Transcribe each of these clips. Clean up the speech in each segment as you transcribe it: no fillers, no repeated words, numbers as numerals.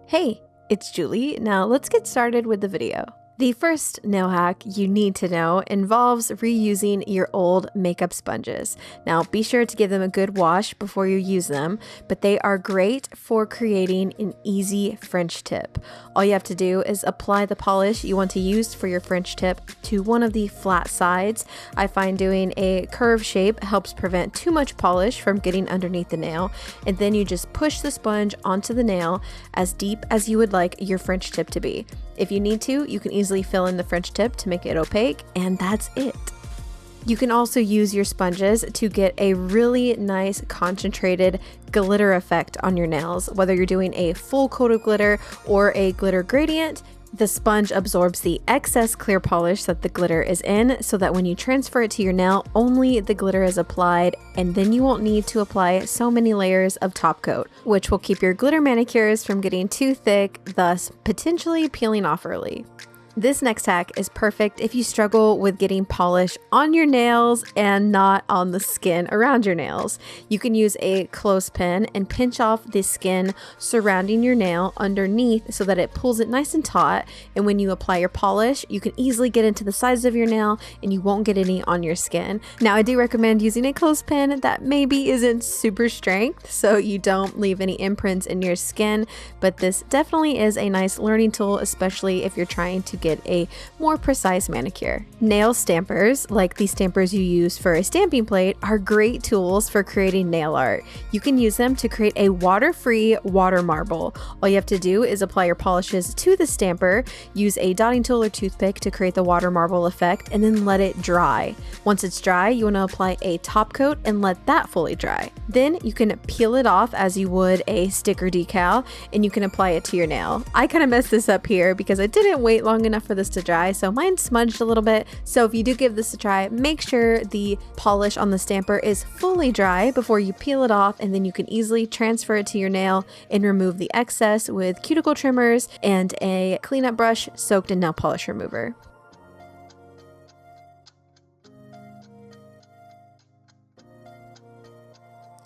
Hey, it's Julie. Now let's get started with the video. The first nail hack you need to know involves reusing your old makeup sponges. Now be sure to give them a good wash before you use them, but they are great for creating an easy French tip. All you have to do is apply the polish you want to use for your French tip to one of the flat sides. I find doing a curved shape helps prevent too much polish from getting underneath the nail, and then you just push the sponge onto the nail as deep as you would like your French tip to be. If you need to, you can easily fill in the French tip to make it opaque, and that's it. You can also use your sponges to get a really nice concentrated glitter effect on your nails. Whether you're doing a full coat of glitter or a glitter gradient, the sponge absorbs the excess clear polish that the glitter is in, so that when you transfer it to your nail, only the glitter is applied, and then you won't need to apply so many layers of top coat, which will keep your glitter manicures from getting too thick, thus potentially peeling off early. This next hack is perfect if you struggle with getting polish on your nails and not on the skin around your nails. You can use a clothespin and pinch off the skin surrounding your nail underneath so that it pulls it nice and taut, and when you apply your polish, you can easily get into the sides of your nail and you won't get any on your skin. Now, I do recommend using a clothespin that maybe isn't super strength so you don't leave any imprints in your skin, but this definitely is a nice learning tool, especially if you're trying to get a more precise manicure. Nail stampers, like the stampers you use for a stamping plate, are great tools for creating nail art. You can use them to create a water-free water marble. All you have to do is apply your polishes to the stamper, use a dotting tool or toothpick to create the water marble effect, and then let it dry. Once it's dry, you want to apply a top coat and let that fully dry. Then you can peel it off as you would a sticker decal, and you can apply it to your nail. I kind of messed this up here because I didn't wait long enough for this to dry, so mine smudged a little bit. So if you do give this a try, make sure the polish on the stamper is fully dry before you peel it off, and then you can easily transfer it to your nail and remove the excess with cuticle trimmers and a cleanup brush soaked in nail polish remover.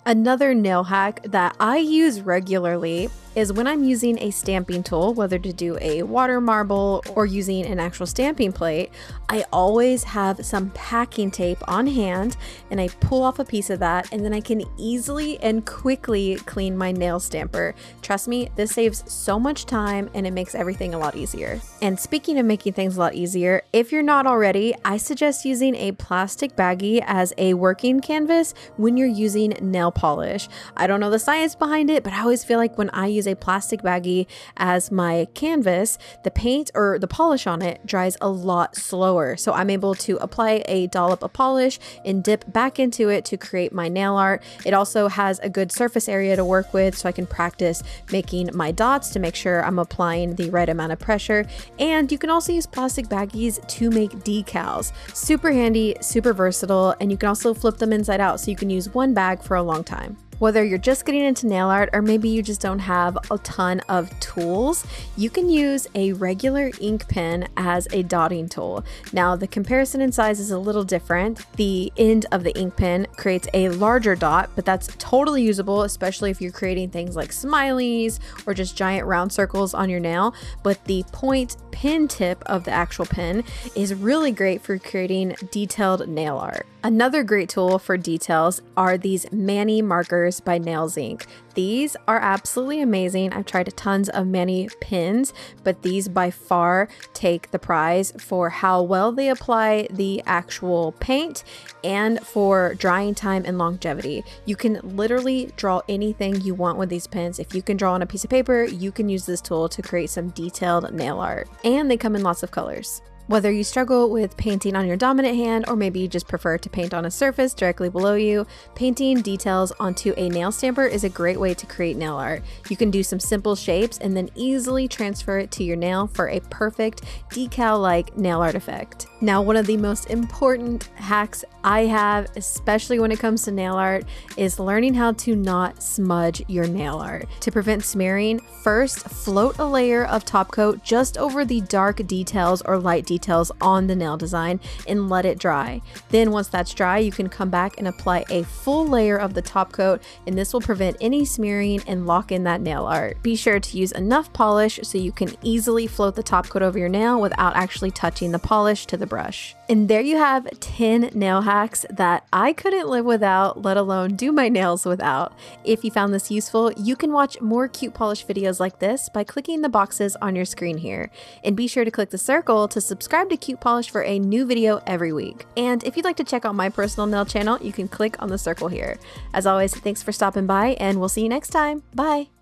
Another nail hack that I use regularly is when I'm using a stamping tool, whether to do a water marble or using an actual stamping plate, I always have some packing tape on hand, and I pull off a piece of that, and then I can easily and quickly clean my nail stamper. Trust me, this saves so much time and it makes everything a lot easier. And speaking of making things a lot easier, if you're not already, I suggest using a plastic baggie as a working canvas when you're using nail polish. I don't know the science behind it, but I always feel like when I use a plastic baggie as my canvas, the paint or the polish on it dries a lot slower. So I'm able to apply a dollop of polish and dip back into it to create my nail art. It also has a good surface area to work with, so I can practice making my dots to make sure I'm applying the right amount of pressure. And you can also use plastic baggies to make decals. Super handy, super versatile, and you can also flip them inside out so you can use one bag for a long time. Whether you're just getting into nail art or maybe you just don't have a ton of tools, you can use a regular ink pen as a dotting tool. Now, the comparison in size is a little different. The end of the ink pen creates a larger dot, but that's totally usable, especially if you're creating things like smileys or just giant round circles on your nail. But the point pen tip of the actual pen is really great for creating detailed nail art. Another great tool for details are these Mani markers by Nails Inc. These are absolutely amazing. I've tried tons of Mani pens, but these by far take the prize for how well they apply the actual paint and for drying time and longevity. You can literally draw anything you want with these pens. If you can draw on a piece of paper, you can use this tool to create some detailed nail art. And they come in lots of colors. Whether you struggle with painting on your dominant hand or maybe you just prefer to paint on a surface directly below you, painting details onto a nail stamper is a great way to create nail art. You can do some simple shapes and then easily transfer it to your nail for a perfect decal-like nail art effect. Now, one of the most important hacks I have, especially when it comes to nail art, is learning how to not smudge your nail art. To prevent smearing, first float a layer of top coat just over the dark details or light details details on the nail design and let it dry. Then once that's dry, you can come back and apply a full layer of the top coat, and this will prevent any smearing and lock in that nail art. Be sure to use enough polish so you can easily float the top coat over your nail without actually touching the polish to the brush. And there you have 10 nail hacks that I couldn't live without, let alone do my nails without. If you found this useful, you can watch more cute polish videos like this by clicking the boxes on your screen here. And be sure to click the circle to subscribe to Cute Polish for a new video every week. And if you'd like to check out my personal nail channel, you can click on the circle here. As always, thanks for stopping by, and we'll see you next time. Bye!